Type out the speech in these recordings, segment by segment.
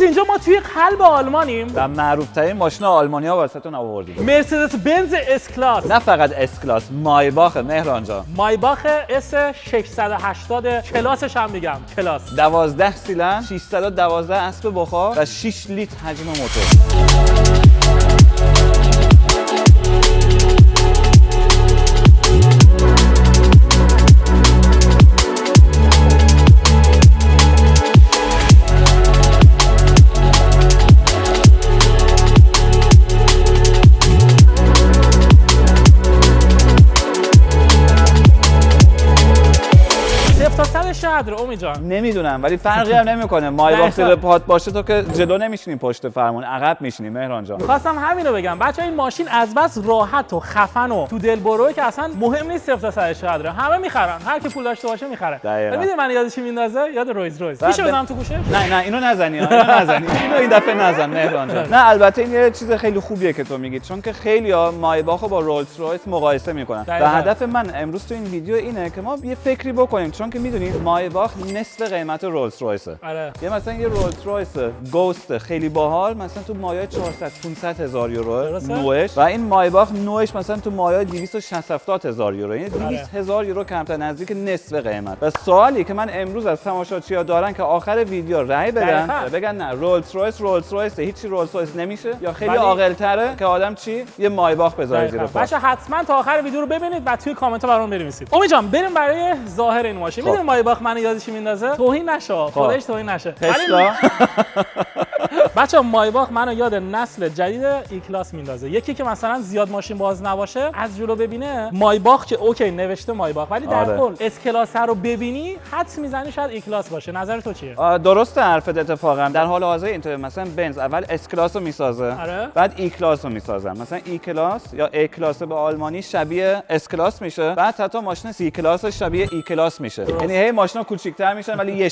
اینجا ما توی قلب آلمانیم و معروف ترین ماشین آلمانیا واسهتون آوردیم. مرسدس بنز اس کلاس. نه فقط اس کلاس، مایباخ مهران جان. مایباخ اس 680 کلاسش هم میگم کلاس. 12 سیلندر، 612 اسب بخار و 6 لیتر حجم موتور. چقدر امید جان؟ نمیدونم ولی فرقی هم نمیکنه. مایباخ زیر پات باشه تو که جلو نمیشینی پشت فرمون، عقب میشینی مهران جان. خواستم همین رو بگم. بچه‌ها این ماشین از بس راحت و خفن و تو دلبروه که اصلا مهم نیست 0 تا 100 چقدره. همه میخرن. هر کی پول داشته باشه میخره. میدونی من یاد چی میندازه؟ یاد رویز رویز. میشه بزنم تو گوشش؟ نه اینو نزنی، اینو نزنی. اینو این دفعه نزن مهران جان. نه البته این یه چیز خیلی خوبیه که تو میگی، چون که خیلی‌ها مایباخو با رولز رویس مقایسه میکنن. و هدف من امروز تو این ویدیو اینه که ما یه فکری بکنیم، چون که میدونید مایباخ نصف قیمت رولز رویسه. آره. یه مثلا یه رولز رویس گوست خیلی باحال مثلا تو مایه 400 500 هزار یورو نوعش، و این مایباخ نوعش مثلا تو مایه 260 70 هزار یورو، یعنی 200 هزار یورو کمتر، نزدیک نصف قیمت. و سوالی که من امروز از تماشاچی‌ها دارن که آخر ویدیو رأی بدن بگن نه رولز رویس هیچی رولز رویس نمیشه، یا خیلی عاقل‌تره که آدم چی یه مایباخ بذاره زیر پاش. بچا حتما تا آخر ویدیو رو ببینید و توی کامنت‌ها برام بنویسید. امید جان بریم برای ظاهر این ماشین. میدونی مایباخ منو یاد چی میندازه؟ توهین نشه، خودش توهین نشه. بچا مایباخ منو یاد نسل جدید ای کلاس میندازه. یکی که مثلا زیاد ماشین باز نباشه از جلو ببینه مایباخ که اوکی نوشته مایباخ، ولی در کل اس کلاس رو ببینی حدس میزنی شاید ای کلاس باشه. نظر تو چیه؟ درسته حرفت. اتفاقا در حال حاضر اینطوره، مثلا بنز اول اس کلاس رو میسازه، بعد ای کلاس رو میسازن. مثلا ای کلاس یا ای کلاس به آلمانی شبیه اس کلاس میشه، بعد حتی ماشین سی کلاس شبیه ای کلاس میشه. یعنی هی ماشینا کوچیک‌تر میشن ولی یه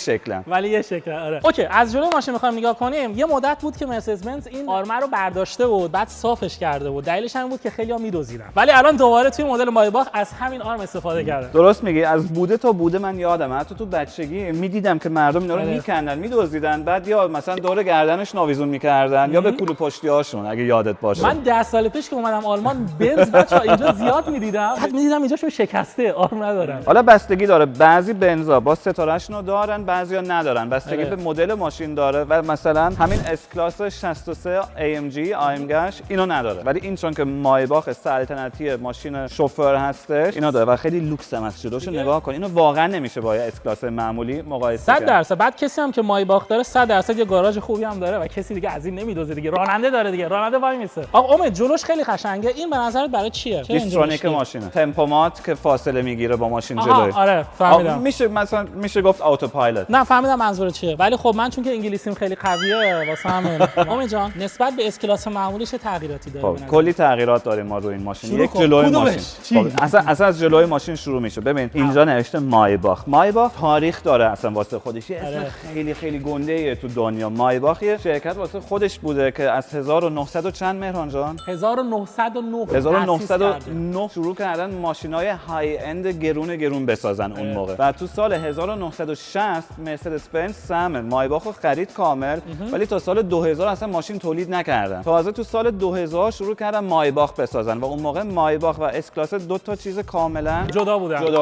شکلن. آره. اوکی از جلوی ماشین میخوایم نگاه کنیم. یه مدت بود که مرسدس بنز این آرمه رو برداشته بود، بعد صافش کرده بود. دلیلش همین بود که خیلی‌ها میدوزیدن. ولی الان دوباره توی مدل مایباخ از همین آرم استفاده کرده. درست میگی. از بوده تا بوده من یادمه، حتی تو بچگی میدیدم که مردم اینا رو میکندن، میدوزیدن، بعد یا مثلا دور گردنش ناویزون میکردن یا به کولو پشتی‌هاشون اگه یادت باشه. من 10 سال پیش که اومدم آلمان بنز بچا اینجا زیاد میدیدم، بعد میدیدم اینجاشون شکسته، آرم ندارن. حالا بستگی داره، بعضی بنزا با ستاره‌شون رو دارن، بعضیا ندارن. بستگی به مدل ماشین داره. و مثلا همین اس کلاس 63 AMG آیمگش اینو نداره، ولی این چون که مایباخ سلطنتی ماشین شوفر هستش اینو داره و خیلی لوکس هم است. جلوشو نگاه کن، اینو واقعا نمیشه با اس کلاس معمولی مقایسه کرد. 100%. بعد کسی هم که مایباخ داره 100% یه گاراژ خوبی هم داره و کسی دیگه از این نمیدوزه دیگه. راننده داره دیگه، راننده وای میسه. آقا امید جلوش خیلی قشنگه. این به نظرت برای چیه؟ دیسترونیک ماشینه، تمپومات که فاصله میگیره با ماشین جلوی. آره فهمیدم. میشه مثلا میشه گفت اتوپایلوت. نه فهمیدم منظور چیه، ولی خب من چون که انگلیسیم خیلی قویه واسه همین. امید جان نسبت به اس کلاس معمولی چه تغییراتی داره؟ خب کلی تغییرات داریم ما روی این ماشین. یک جلوی ماشین. خب اصلا از جلوی ماشین شروع میشه. ببین اینجا نوشته مایباخ. مایباخ تاریخ داره اصلا واسه خودش. اسم خیلی خیلی گنده‌ایه تو دنیا. مایباخ یه شرکت واسه خودش بوده که از 1900 و چند مهران جان 1909 شروع کردن ماشینای های اند گرون بسازن اون موقع. و تو سال 1960 مرسدس بنز سهم مایباخو خرید کامل، ولی تا سال 2000 اصلا ماشین تولید نکردن. تازه تو سال 2000 شروع کردن مایباخ بسازن و اون موقع مایباخ و اس کلاس دو تا چیز کاملا جدا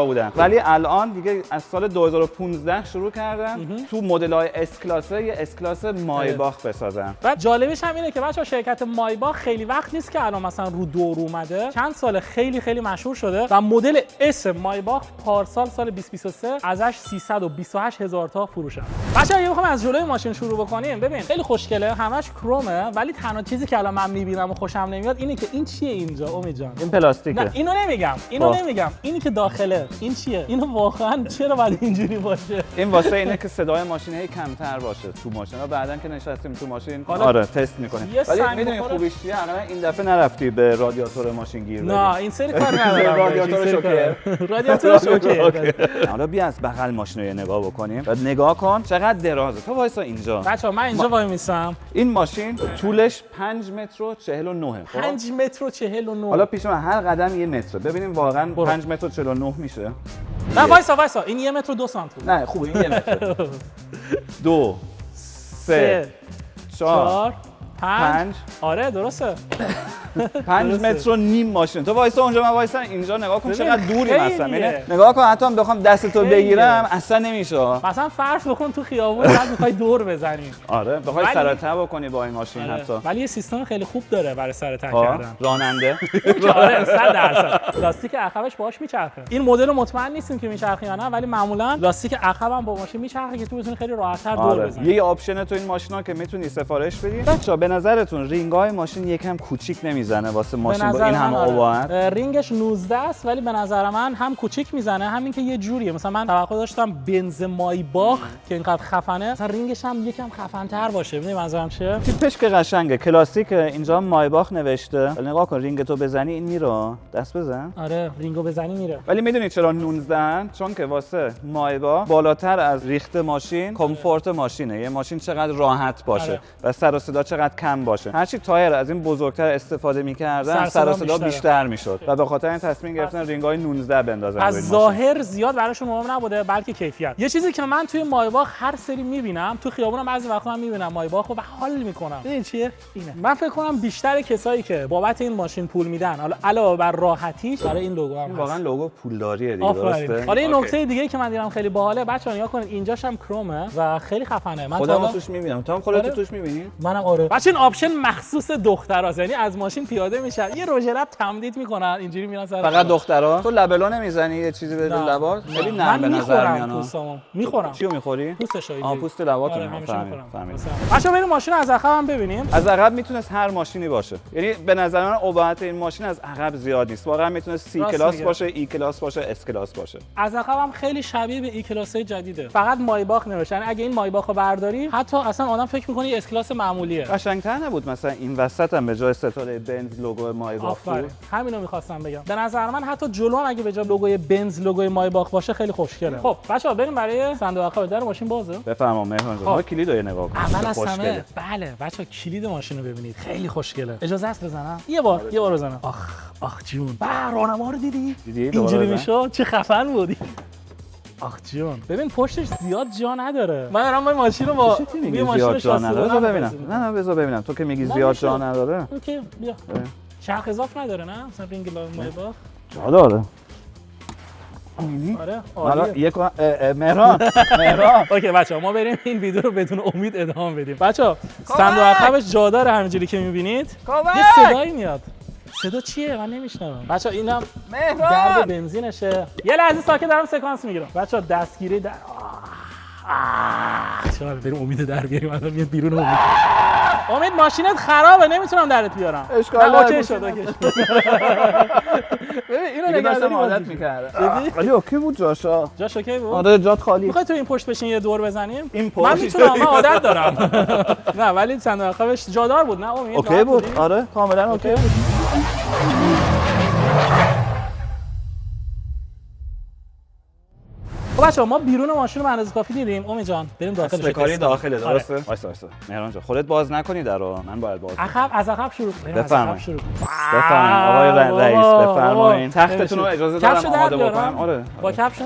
بودن. ولی الان دیگه از سال 2015 شروع کردن تو مدل‌های اس کلاس یه اس کلاس مایباخ بسازن. بعد جالبش هم اینه که بچه‌ها شرکت مایباخ خیلی وقت نیست که الان مثلا رو دور اومده، چند سال خیلی خیلی مشهور شده و مدل اس مایباخ پارسال سال 2023 ازش 328 هزار تا فروش شد. بچه‌ها یه می‌خوام از جلوی ماشین شروع بکنیم. ببین خیلی خوشگله، همش کرومه، ولی تنها چیزی که الان من می‌بینم و خوشم نمیاد اینه که این چیه اینجا امید جان؟ این پلاستیکه. نه اینو نمیگم. اینی که داخله این چیه؟ اینو واقعا چرا باید اینجوری باشه؟ این واسه اینه که صدای ماشین هی کمتر باشه تو ماشین. بعدن که نشستیم تو ماشین آره تست می‌کنیم. ولی می‌دونی خوبیش چیه؟ اقلا این دفعه نرفتی به رادیاتور ماشین گیر بدی. نه این سری کار ندارم. رادیاتورش اوکی. حالا بیا از بغل ماشین رو نگاه بکنیم. بعد نگاه کن چقدر درازه. تو وایسا اینجا. بچه‌ها من اینجا وای میسم. این ماشین طولش 5 متر و 49. 5 متر و 49. حالا پیش من هر قدم یه متر. ببینیم واقعا 5 متر و 49 میشه. نه وایسا این 1 متر و 2 سانتی. نه خوبه این 1 متر. 2 3 4 5 آره درسته 5 متر و نیم ماشین. تو وایسا اونجا، من وایسا اینجا، نگاه کن چقدر دوری هستم. یعنی نگاه کن حتی بخوام دستتو بگیرم اصلا نمیشه. مثلا فرض بکن تو خیابون بعد میخوای دور بزنی. آره بخوای سرطه بکنی با این ماشین حتی. ولی یه سیستم خیلی خوب داره برای سرطه کردن. راننده. آره 100%. لاستیک عقبش باهاش میچرخه. این مدل مطمئن نیستیم که میچرخه یا نه، ولی معمولا لاستیک عقب هم با ماشین میچرخه که تو بتونی خیلی راحت‌تر دور بزنی. یه آپشن تو این ماشینا که میتونی سفارش بدی. بچا به نظرتون رینگ‌های ماشین یکم کوچیک نمیزنه واسه ماشین با این همه ابعاد؟ رینگش 19 است ولی به نظر من هم کوچیک میزنه، همین که یه جوریه. مثلا من توقع داشتم بنز مایباخ که اینقدر خفنه مثلا رینگش هم یکم خفن‌تر باشه. ببین منظورم چیه؟ تیپش که قشنگه، کلاسیک. اینجا مایباخ نوشته. نگاه کن رینگ تو بزنی این میره. دست بزن. آره رینگو بزنی میره. ولی میدونی چرا 19؟ چون که واسه مایباخ بالاتر از ریخت ماشین کامفورت ماشینه. یه ماشین چقدر راحت باشه و سر و صدا چقدر کم باشه. هرچی تایر از این بزرگتر استفاده می‌کردن سر و صدا بیشتر میشد و به خاطر این تصمیم گرفتن رینگ‌های 19 بندازن. از ظاهر زیاد براشون مهم نبوده بلکه کیفیت. یه چیزی که من توی مایباخ هر سری میبینم، تو خیابونم بعضی وقتا من میبینم مایباخو و حال میکنم. ببین چیه اینه. من فکر کنم بیشتر کسایی که بابت این ماشین پول میدن، حالا علاوه بر راحتیش برای این لوگو هم واقعا لوگو پولداریه دیگه. درسته. حالا این نکته دیگه که من دیدم خیلی باحاله، بچه‌ها نگاه کنید اینجاش هم کرومه و خیلی خفنه. من خودم توش میبینم. تو هم خودت توش میبینی؟ منم آره. بچه این آپشن مخصوص دختراست، یعنی از ماشین پیاده میشن یه روژرب تمدید میکنن اینجوری میرن سر. فقط دخترا؟ تو لبلا نمیزنی یه چیزی به لبات؟ خیلی نرم به نظر میاد. میخورم. چیو میخوری؟ پوست شایی. پوست لباتو. فهمیدم. بچه‌ها بریم ماشین از عقب هم ببینیم. از عقب میتونست هر ماشینی باشه. یعنی به نظر من ابعاد این ماشین از عقب زیاد نیست. واقعا میتونه سی کلاس باشه، ای کلاس باشه، اس کلاس باشه. از عقب هم خیلی شبیه به ای کلاس‌های جدیده. فقط مایباخ نوشتن. اگه این مایباخو برداری حتی اصلا آدم فکر می‌کنه اس کلاس معمولیه. قشنگ‌تر نبود مثلا این وسط هم به جای ستاره بنز لوگو مایباخ بود؟ همینو می‌خواستم بگم. به نظر من حتی جلو هم اگه به جای لوگوی بنز لوگوی مایباخ باشه خیلی خوشگله. خب بچه‌ها بریم برای صندوق عقب. در ماشین بازه. بفرما مهران جان. ما کلیدو یه نگاه کن. اول از همه بله بچه‌ها کلید ماشین رو ببینید. خیلی خوشگله. اجازه است بزنم؟ یه بار بزنم. آخ جون. راهنما رو دیدی؟ اینجوری میشد. چه خفن بودی. آخ جون ببین پشتش زیاد جا نداره. من دارم این ماشین رو با زیاد جا نداره. بذار ببینم. نه بذار ببینم. تو که میگی زیاد جا نداره. اوکی بیا. چرخ اضافه نداره نه؟ مثلا رینگ مایباخ جا داره. آره حالا یک مهران اوکی بچه‌ها ما بریم این ویدیو رو بدون امید ادامه بدیم. بچه‌ها صندوق عقبش جا داره همینجوری که می‌بینید. یه صدایی میاد. صدا چیه؟ من نمیشنوم. بچه‌ها اینم درد بنزینشه. یه لحظه ساکت دارم سکانس میگیرم. بچه‌ها دستگیری در چرا بریم امید در بیاریم الان میاد بیرون امید ماشینت خرابه نمیتونم درت بیارم. اشکال اوکی شد اوکی. ببین اینو نگاه عادت می‌کرده. ولی اوکی بود جاش اوکی بود. آره جات خالی. می‌خوای تو این پشت بشین یه دور بزنیم؟ این پشت من میتونم، من عادت دارم. نه ولی صندوق عقبش جادار بود. نه امید اوکی بود. آره کاملا اوکی بود. بچه‌ها ما بیرون ماشین رو به اندازه کافی دیدیم. امید جان بریم داخلش. کاری داخله درسته؟ وایسا مهران جان خودت باز نکنی درو. من باید باز از عقب شروع کنیم. بفرمایید آقای رئیس بفرمایید. تختتون رو اجازه دارم آماده بکنم. آره با کفش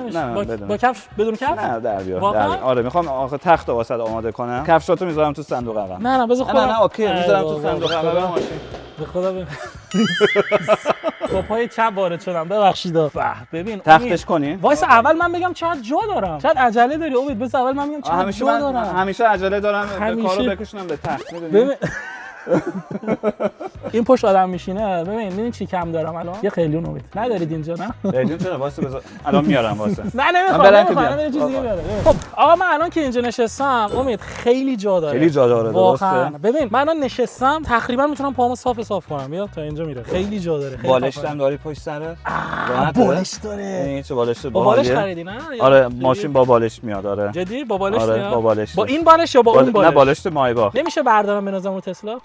با کفش بدون کفش؟ نه در بیار. آره میخوام آخه تخت واسه آماده کنم. کفشاتو میذارم تو صندوق عقب. نه بذار خودم. نه اوکی میذارم تو صندوق عقب ماشین. به خدا با پای چپ وارد شدم ببخشید. ببین تختش کنی. وایسا اول من بگم چقدر جا دارم. شاید عجله داری امید. بس اول من میگم چقدر جا دارم. همیشه عجله دارم کارو بکشونم به تخت میدونی. این پشت آدم میشینه. ببین چی کم دارم الان. یه خیلیون امید ندارید اینجا نه؟ خیلیون چرا واسه بذار الان میارم واسه. نه نمیخوام یه چیز دیگه بیاره. خب آقا من الان که اینجا نشستم امید خیلی جا داره. خیلی جا داره درسته. ببین من الان نشستم تقریبا میتونم پامو صاف کنم. بیا تا اینجا میره. خیلی جا داره. بالشت هم داری پشت سرت؟ بالش داره. این چه بالشت با بالش خریدی نه؟ آره ماشین با بالش میاد. آره جدی با بالش میاد؟ آره با بالش. با این بالش یا با اون بالش؟ نه بالشت مایباخ. نمیشه بردارم بنازم رو تسلا؟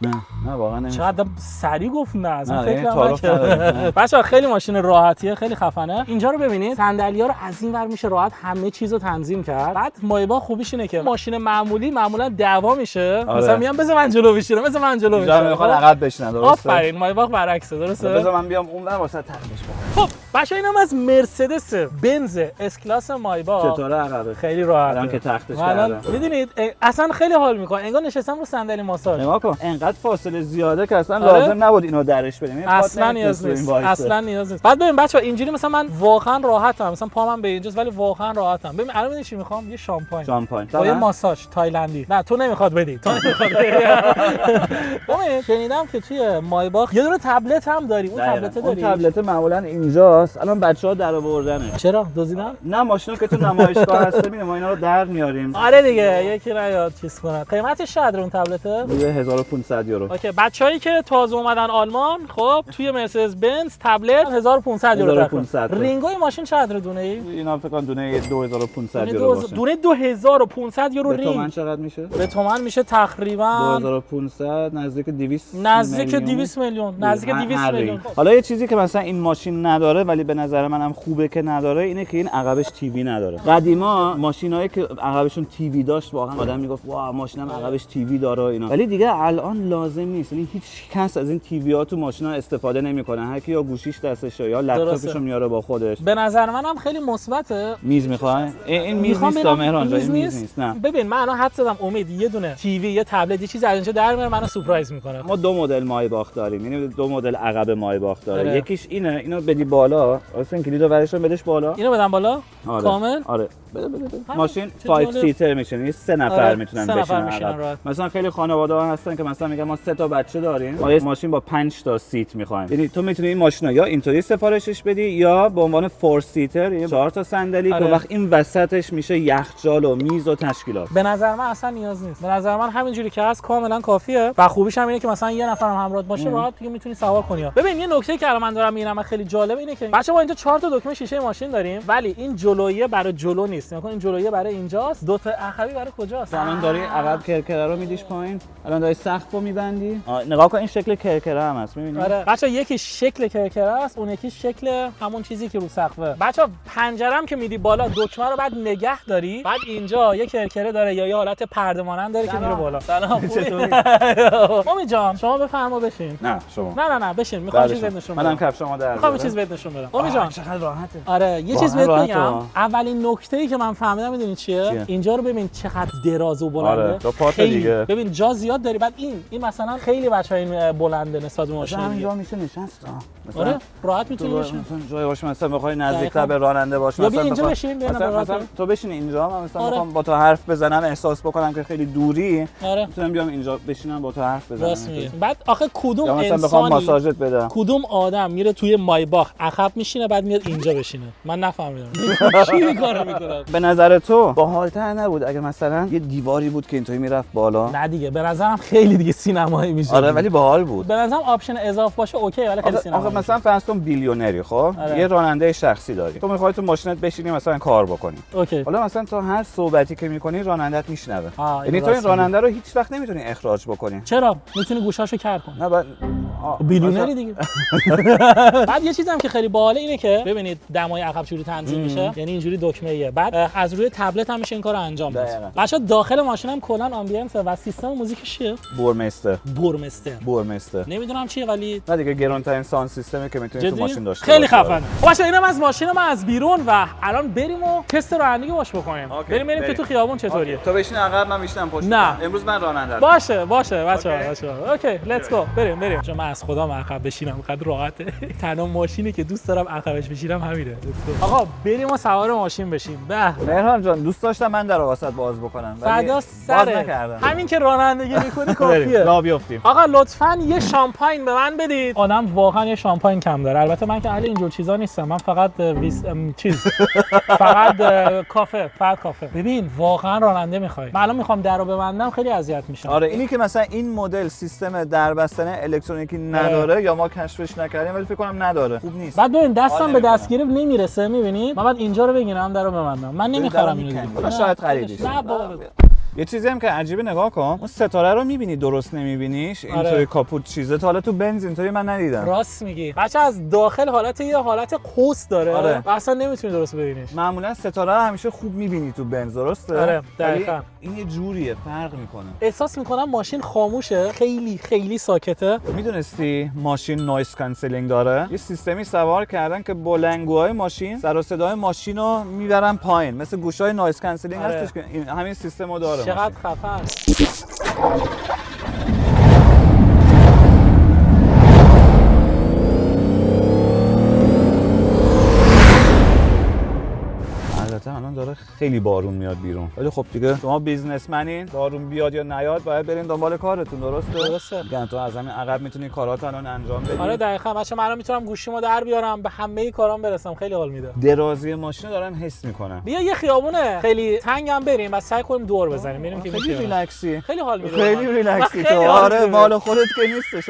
نه واقعا چقدر سریع گفت نه از این فکر بچه‌ها خیلی ماشین راحتیه خیلی خفنه. اینجا رو ببینید صندلی‌ها رو از این ور میشه راحت همه چیزو تنظیم کرد. بعد مایباخ خوبیش اینه که ماشین معمولی معمولا دعوا میشه. مثلا میگم بذار من جلو بشینم اینجا میخواد عقب بشینه درسته. آفرین مایباخ برعکسه درسته. بذار من بیام اون ور واسه ترمش خب بچه‌ها اینم از مرسدس بنز اس کلاس مایباخ. چطوره عقبه؟ خیلی راحته. الان که تختش الان کردم. میدونید اصلا خیلی حال میکنه، انگار نشستم رو صندلی ماساژ. نگاه کن انقدر فاصله زیاده که اصلا آره؟ لازم نبود اینو درش بدیم. اصلا نیاز نیست. اصلا نیاز نیست. بعد ببین بچه‌ها اینجوری مثلا من واقعا راحتم، مثلا پامم به اینجاست ولی واقعا راحتم. ببین الان میدونی چی میخوام؟ یه شامپاین با یه ماساژ تایلندی. نه تو نمیخواد بدی، تو نمیخواد بدی. ببین شنیدم که توی مایباخ یه دونه تبلت هم داری. اون تبلت داری؟ اون تبلت معمولا اینجاست. الان بچه‌ها در آوردنه. چرا دزدیدن؟ نه ماشینا که تو نمایشگاه هست ببینیم ما اینا رو در میاریم. آره دیگه یکی نیاد چیز کنه. قیمتش چقدر اون تبلته؟ 1500 یورو. اوکی بچه‌هایی که تازه اومدن آلمان خب توی مرسدس بنز تبلت 1500 یورو. 1500. رینگوی ماشین چقدر دونه ای؟ اینا فکر کنم دونه 2500 یورو باشه. دونه 2500 یورو رینگ. به تومن چقدر میشه؟ به تومن میشه تقریبا 2500 نزدیک 200 نزدیک 200 میلیون. نزدیک 200 میلیون. حالا یه چیزی که مثلا این ماشین نداره ولی به نظر منم خوبه که نداره اینه که این عقبش تیوی نداره. قدیما ماشینایی که عقبشون تیوی داشت واقعا آدم میگفت واه ماشینم عقبش تیوی داره اینا. ولی دیگه الان لازم نیست. یعنی هیچ کس از این تیوی ها تو ماشینا استفاده نمیکنه. هر کی یا گوشیش دستشه یا لپتاپشو میاره با خودش. به نظر منم خیلی مثبته. میز میخوای؟ این میز نیست مهران جان، این میز نیست. نه ببین من الان حد زدم امید یه دونه تیوی یه تبلت یه چیزی از اینجا در میاره منو سورپرایز میکنه. ما دو مدل مایباخ داریم، یعنی دو مدل عقب مایباخ داره. آره. یکیش اینه، اینو بدی بالا، اصلا کلیدو ورش بدش بالا. اینو بدم بالا؟ آره. کامل؟ آره. بده. ماشین 5 سیتر میشه، یعنی 3 نفر آره. میتونن 3 نفر بشینن عقب. راحت. مثلا خیلی خانواده‌ها هستن که مثلا میگن ما 3 تا بچه داریم، ما یه ماشین با 5 تا سیت می‌خوایم. یعنی تو میتونی این ماشینا یا اینطوری سفارشش بدی یا به عنوان 4 سیتر، یعنی 4 تا صندلی آره. که وقت این وسطش میشه یخچال و میز و تشکیلات. به نظر من اصلا نیاز نیست. به نظر من همینجوری که هست کاملا کافیه و خوبیش هم اینه که مثلا یه نفرم همراهت باشه راحت دیگه میتونی سوار کنی. ببین یه نکته که الان من دارم میبینم خیلی جالب اینه که بچه‌ها اینجا 4 تا دکمه شیشه ماشین داریم ولی این جلویی برای جلو نیست. نگاه کن این جلویی برای اینجاست، دو تا عقبی برای کجاست؟ الان داری عقب کرکره رو میدیش پایین، الان داری سقفو میبندی. نگاه کن این شکل کرکره هم هست، میبینی؟ آره بچه‌ها یکی شکل کرکره است، اون یکی شکل همون چیزی که رو سقفه. بچه‌ها پنجره هم که میدی بالا دکمه رو بعد نگه داری، بعد اینجا یه کرکره داره یا یه حالت پرده مانند داره که میره بالا. سلام چطوری؟ امید جان شما بفرما بشین. نه شما. نه بشین، میخوام چیز بهت نشون بدم. منم کفشمو در میخوام چیز بهت نشون بدم. امید جان چقدر راحته. آره یه چیز بهت بگم. اولین نکته‌ای که من فهمیدم میدونی چیه؟ اینجا رو ببین چقدر دراز و بلنده. آره دو پات دیگه. ببین جا زیاد داری. بعد این مثلا خیلی بچه‌ها این بلنده نسبت به ماشین. همینجا میشه نشست. آره راحت میتونی بشین. مثلا جای باشه مثلا بخوای نزدیک‌تر به راننده باشه مثلا اینجا بشین مثلا تو بشین اینجا من مثلا میخوام با تو حرف بزنم احساس بکنم که خیلی دوری میتونم بیام اینجا بشینم با تو حرف بزنم. بعد آخه کدوم انسانی بخوام ماساژت بدم کدوم آدم میره توی مایباخ عقب میشینه بعد میاد اینجا بشینه؟ من نفهمیدم چی این کارو میکنه. به نظر تو باحال‌تر نبود اگه مثلا یه دیواری بود که اینطوری میرفت بالا؟ نه دیگه به نظرم خیلی دیگه سینمایی میشه. آره ولی باحال بود. به نظرم آپشن اضافه باشه اوکی ولی خیلی سینمایی. آخه مثلا فرض کن بیلیونری خب یه راننده شخصی داری، تو میخوای تو ماشینت بشینی مثلا کار بکنی. اوکی. حالا مثلا تو هر صحبتی که میکنی رانندت میشنوه، یعنی تو این راسته. راننده رو هیچ وقت نمیتونی اخراج بکنی. چرا؟ میتونی گوشاشو کر کنی. نه بعد بیلیونری دیگه. بعد یه چیزی هم که خیلی باحاله اینه که ببینید دمای عقب چجوری تنظیم میشه، یعنی اینجوری دکمه‌ایه. بعد از روی تبلت هم میشه این کارو انجام داد. بچه‌ها داخل ماشین هم کلا آمبینس و سیستم موزیکش چیه؟ بورمستر نمیدونم چیه ولی نه دیگه گرونترین ساوند سیستمی که میتونی تو ماشین داشته خیلی خفنه. خب بچه‌ها اینم از ماشین ما از بیرون و الان بریم و تست رانندگی باش بکنیم. بریم که تو خیابون چطوریه. تو بشین عقب من میشینم پشت. نه امروز من راننده. باشه بچه‌ها اوکی لیتس گو بریم. چون من از خودم عقب بشینم قد راحته. تنها ماشینی که دوست دارم عقبش بشینم همینه. آقا بریم و سوار ماشین بشیم. به مهران جان دوست داشتم من در واسط باز بکنم ولی فدا باز سره. نکردم. همین که رانندگی می‌کنی کافیه. لا بیافتیم. آقا لطفاً یه شامپاین به من بدید. آدم واقعا یه شامپاین کم داره. البته من که اهل اینجور چیزا نیستم. من فقط فقط کافه. ببین واقعا راننده می‌خوای. من الان می‌خوام درو ببندم خیلی اذیت میشم. آره اینی که مثلا این مدل سیستم دربستن الکترونیکی نداره یا ما کشفش نکردیم ولی فکر کنم نداره. خوب نیست. بعد ببین دستم به دستگیری نمیرسه می‌بینی؟ من بعد اینجا رو بگیرم درو ببندم. من نمی‌خرم اینو دیگه. شاید خریدیش. نه بابا. یه چیزی هم که عجیبه نگاه کن، اون ستاره رو می‌بینی درست نمی‌بینیش، اینطوری کاپوت چیزه، تا حالا تو بنز اینطوری من ندیدم. راست میگی. بچه از داخل یه حالت قوس داره. آره. و اصلا نمیتونی درست ببینیش. معمولا ستاره رو همیشه خوب می‌بینی تو بنز، درسته؟ آره دقیقاً. این یه جوریه، فرق می‌کنه. احساس می‌کنم ماشین خاموشه، خیلی خیلی ساکته. میدونستی ماشین نویز کانسلینگ داره؟ یه سیستمی سوار کردن که بلندگوهای ماشین سر و صدای ماشین رو میبرن پایین، مثل گوشای نویز کانسلینگ هستش که این همین سیستم رو داره. چقدر خفن. الان داره خیلی بارون میاد بیرون، ولی خب دیگه شما بیزنسمنین، بارون بیاد یا نیاد باید برین دنبال کارتون، درسته؟ میگن تو از همین عقب میتونی کاراتو الان انجام بدی. آره دقیقاً. بچه‌ها من الان میتونم گوشیمو در بیارم، به همه کارام برسم، خیلی حال میده. درازی ماشین رو دارم حس میکنم. بیا یه خیابونه خیلی تنگم بریم و سعی کنیم دور بزنیم، ببینیم که خیلی ریلکسی، خیلی حال میده. خیلی ریلکسی تو. آره مال خودت که نیستش.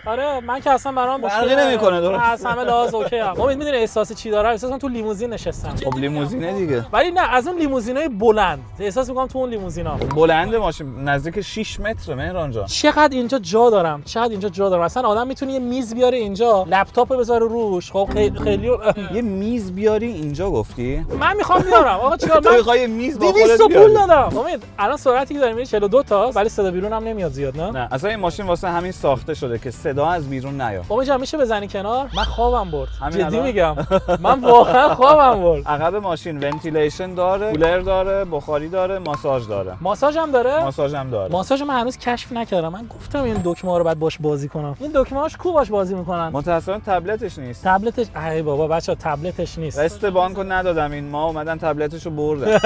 آره من که اصلا برام فرقی نمیکنه، درست؟ از همه لحاظ اوکی ام. امید میدونی احساس چی دارم؟ احساس تو لیموزین نشستم. خب لیموزینه دیگه. ولی نه از اون لیموزینای بلند. احساس میکنم تو اون لیموزینا. بلند ماشین نزدیک 6 متر مهران جان. چقدر اینجا جا دارم. اصلا آدم میتونه یه میز بیاره اینجا، لپتاپ بذاره روش. خب خیلی یه میز بیاری اینجا گفتی؟ من میخوام بیارم. آقا چیکار تو میخوای میز با خودت 200 بیاری؟ پول دادم. امید الان سرعتی که داریم میره 42 تا، ولی صدا بیرون هم نمیاد زیاد، نه؟ نه اصلا این ماشین واسه همین ساخته شده که صدا از بیرون نیاد. امید جان میشه بزنی کنار؟ من خوابم برد. جدی الان؟ میگم. من واقعا خوابم برد. عقب ماشین ونتیلیشن داره، کولر داره، بخاری داره، ماساژ داره. ماساژ هم داره؟ ماساژ هم داره. ماساژ من هنوز کشف نکردم. من گفتم این دکمه رو بعد باش بازی کنم. این دکمه‌هاش کو باش بازی میکنن؟ متأسفانه تبلتش نیست. تبلتش ای بابا بچا تبلتش نیست. قسط بانکو ندادم این ما اومدن تبلتشو بردن.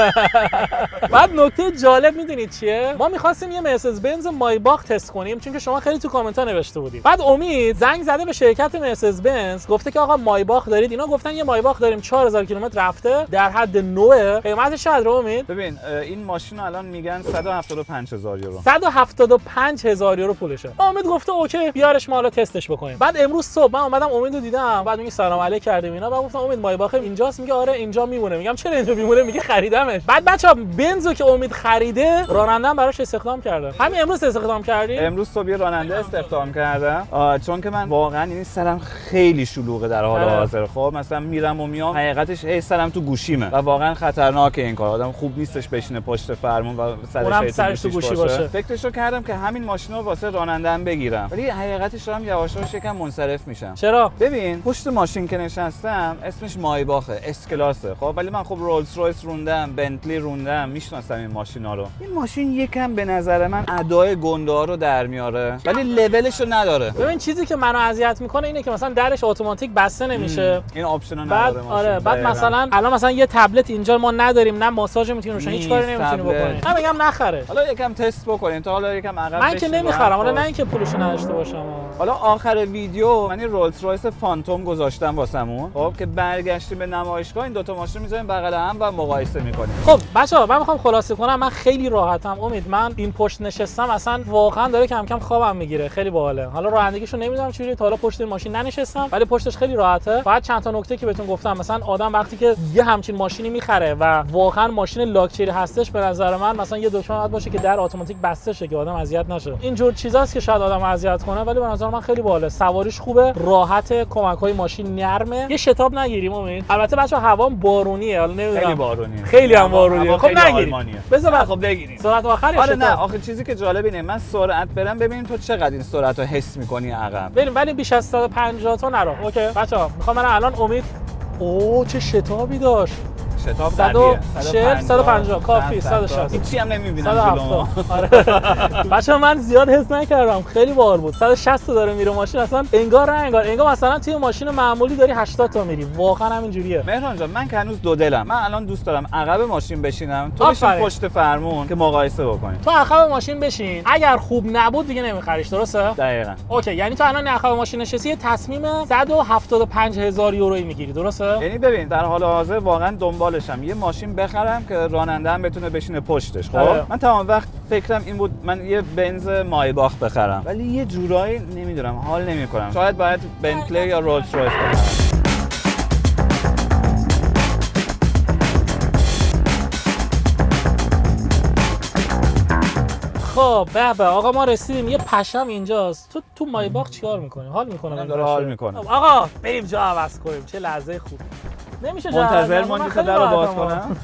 بعد نکته جالب میدونید چیه؟ ما می‌خواستیم یه مرسدس بنز مایباخ تست کنیم چون که شما خیلی تو کامنت‌ها نوشته بودید. بعد امید زنگ زده به شرکت مرسدس بنز گفته که آقا مایباخ دارید؟ اینا گفتن یه مایباخ داریم 4000 کیلومتر رفته در حد نوع. قیمتش چقدره امید؟ ببین این ماشین الان میگن 175000 یورو. 175000 یورو پولشه. امید گفته اوکی بیارش ما حالا تستش بکنیم. بعد امروز صبح من اومدم امیدو دیدم، بعد میگه سلام علیک کردیم اینا، بعد گفتم امید مایباخ اینجاست؟ میگه آره اینجا میمونه. میگم چرا اینجا میمونه؟ میگه خریدمش. بعد بچا بنزو که امید خریده راننده هم براش استخدام کرده. همین امروز استخدام کردیم. امروز صبح یه راننده استخدام کردم چون که من واقعا این سرم خیلی شلوغه در حال حاضر. خب مثلا میرم و میام حقیقتش هی سرم تو گوشیمه و واقعا خطرناکه این کار. آدم خوب نیستش بشینه پشت فرمون و سرش تو گوشی باشه. فکرشو کردم که همین ماشین رو واسه راننده‌ام بگیرم، ولی حقیقتش دارم یواش یواش یکم منصرف میشم. چرا؟ ببین پشت ماشین که نشستم اسمش مایباخه، اس کلاسه. خب ولی من خب رولز رویس روندم، بنتلی روندم، میشناسم این ماشینا رو. این ماشین یکم به نظر من ادای گنده رو در میاره ولی لولش رو نداره. ببین چیزی که منو اذیت میکنه اینه که مثلا درش اتوماتیک بسته نمیشه. این آپشن رو بعد نداره آره بعد مثلا الان مثلا یه تبلت اینجا ما نداریم، نه ماساژ میتونیم روشن، هیچ کاری نمیتونیم بکنیم. من میگم نخره. حالا یکم تست بکنیم تا حالا یکم عقب من که نمیخرم، حالا نه اینکه پولشو نداشته باشم. حالا آخر ویدیو من این رولز رویس فانتوم گذاشتم واسمون. خب که برگشتیم به نمایشگاه این دو تا ماشین میذاریم بغل هم و مقایسه میکنیم. خب بچه‌ها من میخوام خلاصه کنم، من خیلی راحتم. امید من این پشت نشستم اصلا واقعا داره کم کم خوابم میگیره، خیلی باحاله. حالا رانندگیشو نمیدونم چجوری، تا حالا پشت این ماشین ننشستم ولی پشتش خیلی راحته. فقط چند تا نکته که بهتون گفتم، مثلا آدم وقتی که یه همچین ماشینی میخره و واقعا ماشین لاکچری هستش، به نظر من مثلا یه دکمه باید باشه که در اتوماتیک بسته شه که آدم اذیت نشه. اینجور چیزاست که شاید آدم اذیت کنه ولی به نظر من خیلی باحاله. سواریش خوبه، راحته، کمک‌های ماشین نرمه. یه شتاب نگیریم امید. البته بچه‌ها هوا بارونیه، حالا نمیدونم خیلی بارونیه، خیلی هم بارونیه. خب نگیریم، بذار خب بگیریم سرعت آخر. آره نه آخه چیزی که جالب اینه من سرعت برم ببینیم تو چقدر این سرعت رو حس می‌کنی عقب. بریم ولی بیش از 150 تا نرو. اوکی بچه‌ها میخوام من الان امید چه شتابی داشت. شتاب 140 150 کافی 160 هیچی هم نمی‌بینم جلومو. آره بچه‌ها من زیاد حس نکردم، خیلی بار بود. 160 تا داره میره ماشین، اصلا انگار مثلا توی ماشین معمولی داری 80 تا میری. واقعا همین جوریه. مهران جان من که هنوز دو دلم. من الان دوست دارم عقب ماشین بشینم، تو بشین پشت فرمون که مقایسه بکنیم. تو عقب ماشین بشین، اگر خوب نبود دیگه نمیخریش، درسته؟ دقیقاً. اوکی یعنی تو الان عقب ماشین نشستی یه تصمیم 175000 یورویی میگیری، درسته؟ یعنی ببین در حال حاضر واقعا دنبالشم یه ماشین بخرم که راننده‌ام بتونه بشینه پشتش. خب من تمام وقت فکرم این بود من یه بنز مایباخ بخرم ولی یه جورایی نمیدونم حال نمیکنم. شاید باید بنتلی یا رولز رویس بخرم. خب به آقا ما رسیدیم. یه پشم اینجاست. تو مایباخ چیکار می‌کنی؟ حال می‌کنم. داره حال می‌کنه. آقا بریم جا عوض کنیم. چه لحظه خوب. نمیشه جا منتظر موندی تا درو باز کنم.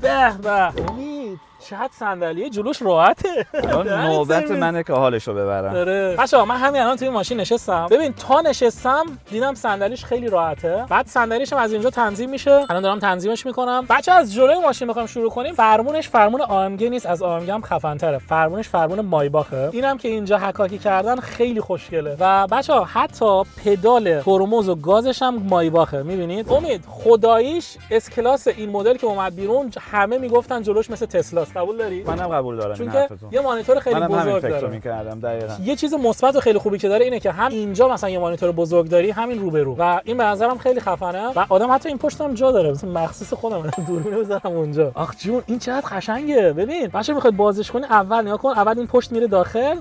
به امید چقدر صندلیه جلوش راحته. نوبت منه که حالشو ببرم. آره بچه‌ها من همین الان توی ماشین نشستم. ببین تا نشستم دیدم صندلیش خیلی راحته. بعد صندلیشم از اینجا تنظیم میشه. الان دارم تنظیمش میکنم. بچه‌ها از جلوی ماشین میخوام شروع کنیم. فرمونش فرمون AMG نیست، از AMG هم خفن‌تره. فرمونش فرمون مایباخه. اینم که اینجا حکاکی کردن خیلی خوشگله. و بچه‌ها حتی پدال ترمز و گازش هم مایباخه. میبینید؟ امید خداییش اس کلاس این مدل که اومد بیرون همه میگفتن جلوش مثل تسلاست. قبول داری؟ منم قبول دارم. چون که یه مانیتور خیلی بزرگ داره. داره. می‌کردم دقیقاً. یه چیز مثبت و خیلی خوبی که داره اینه که هم اینجا مثلا یه مانیتور بزرگ داری، همین روبرو و این به نظرم خیلی خفنه و آدم حتی این پشتم جا داره، مثلا مخصوص خودم دوربینو بذارم اونجا. آخ جون این چقدر قشنگه. ببین بچه‌ها میخواد بازش کنی اول نگاه کن، اول این پشت میره داخل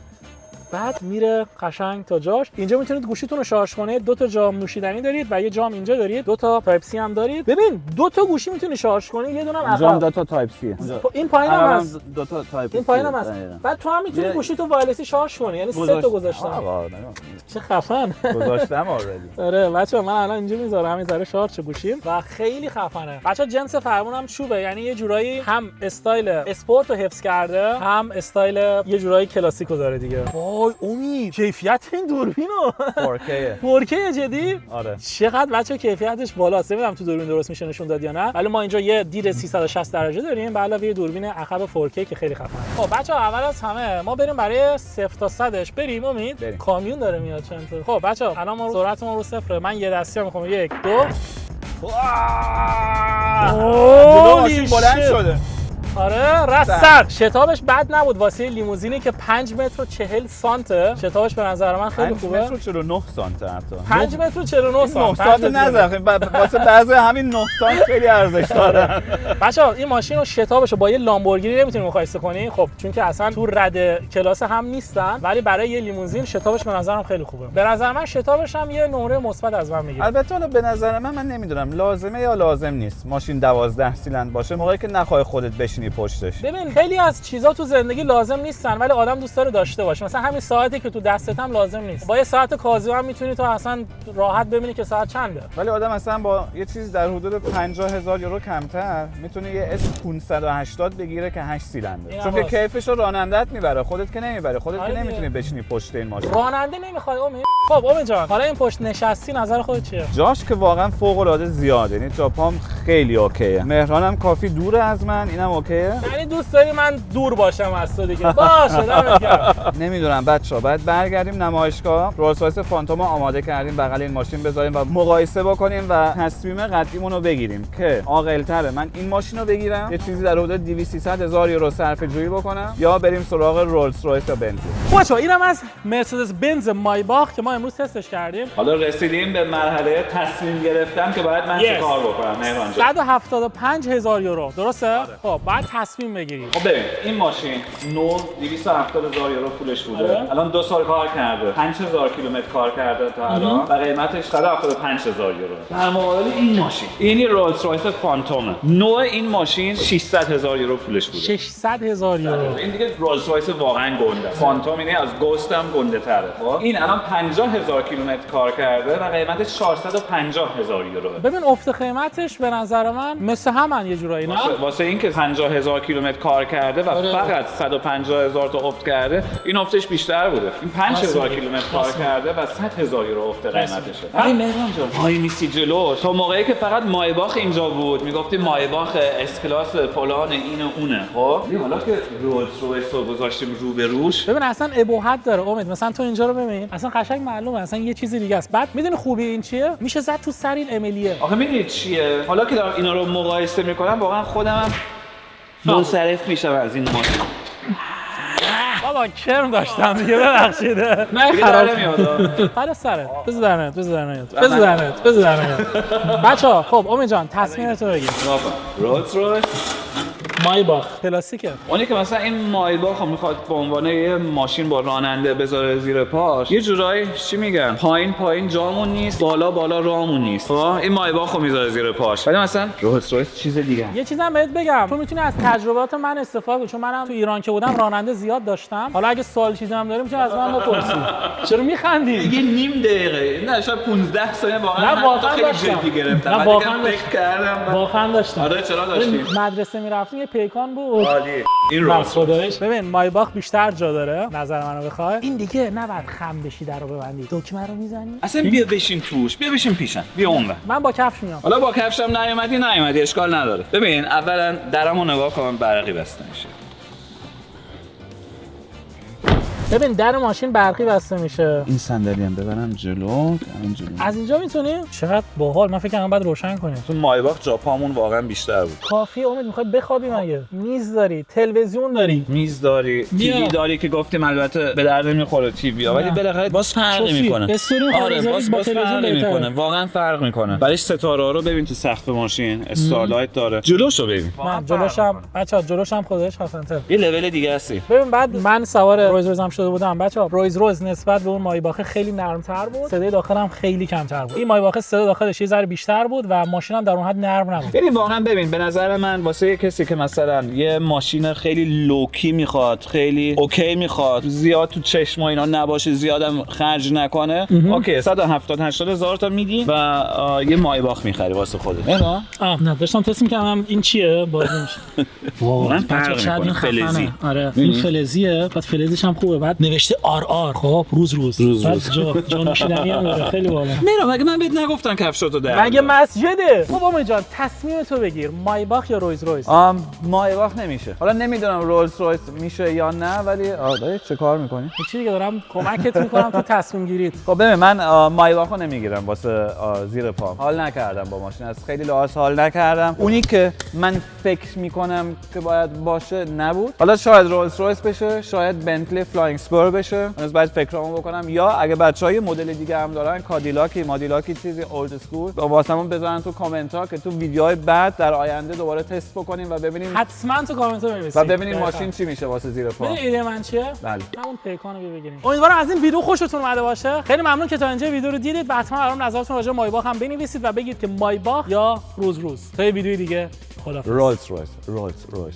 بعد میره قشنگ تا جاش. اینجا میتونید گوشیتون رو شارژ کنید. 2 تا جام نوشیدنی دارید و یه جام اینجا دارید. 2 تا تایپ سی هم دارید. ببین 2 تا گوشی میتونی شارژ کنی، یه دونه هم جام 2 تا تایپ سی. این پایین هم هست. 2 تا تایپ سی. این پایین هم هست. بعد تو هم میتونی گوشیتو وایرلسی شارژ کنی. یعنی 3 تا گذاشتم. چه خفن. گذاشتم اوردی. آره بچه‌ها من الان اینجا میذارم همین ذره شارژ گوشیم و خیلی خفنه. بچه‌ها جنس فرمونم چوبه، یعنی یه جورایی هم استایل اسپورت رو حفظ کرده، هم استایل یه جورایی کلاسیکو داره دیگه. وای امید کیفیت این دوربینو 4K جدی؟ آره. چقدر بچه‌ها کیفیتش بالاست. نمیدونم تو دوربین درست میشه نشون داد یا نه. ولی ما اینجا یه دید 360 درجه داریم، به علاوه یه دوربین عقب 4K که خیلی خفنه. خب بچه‌ها اول از همه ما بریم برای 0 تا 100ش بریم. امید کامیون داره میاد چند تا. خب بچه‌ها الان ما سرعتمون رو صفره. من یه دستی میخوام 1 2 جلو ماشین بلند شده. آره رسد. شتابش بد نبود واسه لیموزینی که 5 متر و 40 سانته. شتابش به نظر من خیلی خوبه. 5 متر و 49 سانت حتی. 5 متر و 49 سانت. 9 سانت نزخیم. واسه بعضی همین 9 سانت خیلی ارزش داره. بچه‌ها این ماشین رو شتابش رو با یه لامبورگینی نمیتونی مقایسه کنی. خب چون که اصلا تو رد کلاس هم نیستن، ولی برای یه لیموزین شتابش به نظرم خیلی خوبه. به نظر من شتابش هم یه نمره مثبت از من میگیره. البته حالا به نظر من نمیدونم لازمه یا لازم نیست ماشین 12 سیلندر باشه موقعی که نخوای خودت بشینی پشتش. ببین خیلی از چیزا تو زندگی لازم نیستن ولی آدم دوست داره داشته باشه. مثلا همین ساعتی که تو دستت هم لازم نیست. با یه ساعت کازی هم میتونی تو اصلا راحت ببینی که ساعت چنده. ولی آدم اصلا با یه چیز در حدود 50,000 یورو کمتر میتونه یه اس 580 بگیره که 8 سیلندر. چون که کیفش رو رانندت میبره، خودت که نمیبره. خودت که نمیتونی بشینی پشت این ماشین. راننده نمیخواد امید. خب امید جان حالا این پشت نشستی نظر خودت چیه؟ جاش که واقعا فوق العاده زیاده. یعنی جاپام خیلی اوکیه. مهرانم کافی دوره از من، اینم اوکیه. یعنی دوست داری من دور باشم از تو دیگه. باشه دمت گرم. نمیدونم بچه‌ها بعد برگردیم نمایشگاه. رولز رایس فانتوم آماده کردیم بغل این ماشین بذاریم و مقایسه بکنیم و تصمیم قطعیمون رو بگیریم که عاقل‌تره من این ماشین رو بگیرم یه چیزی در حدود 200 هزار یورو صرفه‌جویی بکنم یا بریم سراغ رولز رایس یا بنز. بچه‌ها اینم از مرسدس بنز مایباخ که ما امروز تستش کردیم. حالا رسیدیم به مرحله تصمیم گرفتن که باید من چه کار بکنم. مهران جان 175,000 یورو درسته؟ خب بعد تصمیم بگیری. خب ببین این ماشین نو 270,000 یورو پولش بوده. الان 2 سال کار کرده. 5000 کیلومتر کار کرده تا الان و قیمتش 175,000 یورو. در مقابل این ماشین اینی رولز رایس فانتومه. نوع این ماشین 600,000 یورو پولش بوده. 600,000 یورو. این دیگه رولز رایس واقعا گنده. فانتوم اینه از گوست هم گنده تره. خب این الان 50,000 کیلومتر کار کرده و قیمتش 450,000 یورو. ببین افت قیمتش به نظر من مثل همن یه جورایی نه؟ واسه اینکه 50,000 کیلومتر کار کرده و فقط 150,000 تا افت کرده این افتش بیشتر بوده. این 5,000 کیلومتر کار کرده و 100,000 یورو افت قیمتشه. همین مهران جان وای میسی جلو تو موقعی که فقط مایباخ اینجا بود میگفتی مایباخ اس کلاس فلان اینه اونه. خب حالا که رولز رایس رو گذاشتیم رو به روش ببین اصلا ابهت داره امید. مثلا تو اینجا رو ببین اصلا قشنگ معلومه اصلا یه چیزی دیگه است. بعد میدونی خوبی این چیه؟ میشه زد تو سر این امیلیه. آخه میدونید چیه؟ حالا که دارم اینا رو مقایسه میکنم واقعا خودم منصرف میشم از این ماشین. بابا کرم داشتم دیگه ببخشید. نه خراب میاد. بالا سرت. بذار درنت. بچه‌ها خب امید جان تصمیمت رو بگیر. رولز رایس مایباخ کلاسیکه. اونی که مثلا این مایباخ میخواد به عنوان یه ماشین با راننده بذاره زیر پاش، یه جورایی چی میگن، پایین جامون نیست، بالا رامون نیست. خب این مایباخو میذاره زیر پاش. ولی مثلا رولز رویس چیز دیگه. یه چیزم بهت بگم، تو میتونی از تجربیات من استفاده کنی، چون منم تو ایران که بودم راننده زیاد داشتم. حالا اگه سوال چیزی هم داری میتونی از من بپرسی. چرا میخندی؟ یه نیم دقیقه نه شاید 15 ثانیه واقعا خیلی جدی گرفتم. نه واقعا داشتم. آره چرا داشتیم؟ مدرسه میرفتیم یه پیکان بود. عالی. این رولز خداییش ببین مایباخ بیشتر جا داره نظر منو بخوای. این دیگه نباید خم بشی درو ببندی. دکمه رو میزنی. اصلا بیا بشین توش، بیا بشین پیشم. بیا اونور. من با کفش میام. حالا با کفشم نیومدی اشکال نداره. ببین اولا درمو نگاه کن، برقی بسته میشه. ببین در ماشین برقی بسته میشه. این صندلی هم ببرم جلو. از اینجا میتونی؟ چقدر باحال. من فکر کنم بعد روشن کنیم. تو مایباخ جاپامون واقعا بیشتر بود. کافیه امید. میخوای بخوابی مگه؟ میز داری، تلویزیون داری. میز داری، تیوی داری که گفتیم البته به درد نمیخوره تیوی ها، ولی بالاخره باز فرق میکنه. آره باز فرق میکنه. واقعا فرق میکنه. برایش ستاره ها رو ببین تو سقف ماشین، استارلایت داره. جلوشو ببین. من جلوشم بچا جلوشم خودش هافنتر. یه لول دیگه هستی. ببین بعد من سوار رویز رویز هم شده بودم بچا. رویز رویز نسبت به اون مایباخ خیلی نرم‌تر بود. صدای داخلم خیلی کمتر بود. این مایباخ صدا داخلش یه ذره بیشتر بود و ماشینم در اون حد نرم نبود. یعنی واقعا ببین به نظر من واسه کسی که مثلا یه ماشین خیلی لوکی میخواد، خیلی اوکی میخواد، زیاد تو چشم اینا نباشه، زیادم خرج نکنه، اوکی 170 80 هزار تا میدی و یه مایباخ میخری واسه خودت. نه داشتم تست می‌کردم این چیه باز نمیشه. واقعا فرق میکنه. فلزی. آره این فلزیه. بعد فلزش هم خوبه. بعد نوشته آر خب روز بعد جا نوشیدنی هم داره. خیلی باحال. میرم مگه من بهت نگفتم کفشاتو در مگه مسجده. خب امید جان تصمیم تو بگیر مایباخ یا رویز رویز. مایباخ نمیشه. حالا نمیدونم رولز رویس میشه یا نه، ولی داری چه کار میکنی؟ چیزی دیگه دارم کمکت میکنم تو تصمیم گیریت. خب ببین من مایباخو نمیگیرم واسه زیر پام. حال نکردم با ماشین، از خیلی لحاظ حال نکردم. اونی که من فکر میکنم که باید باشه نبود. حالا شاید رولز رویس بشه، شاید بنتلی فلاینگ اسپور بشه. از بعد فکرامو بکنم، یا اگه بچهای مدل دیگه هم دارن مادیلاکی چیزی اولد اسکول واسمون بذارن تو کامنت ها که تو ویدیوهای بعد در آینده دوباره تست بکنیم و ببینیم. حتما تو کامنت ها بنویسید و ببینیم ماشین چی میشه واسه زیر پا. ایده من چیه؟ بله. همون پیکانو بگیریم. امیدوارم از این ویدیو خوشتون اومده باشه. خیلی ممنون که تا اینجا ویدیو رو دیدید و حتما برام نظرتون راجع به مایباخ هم بنویسید و بگید که مایباخ یا روز تا یه ویدیو دیگه. خدا رولز رویس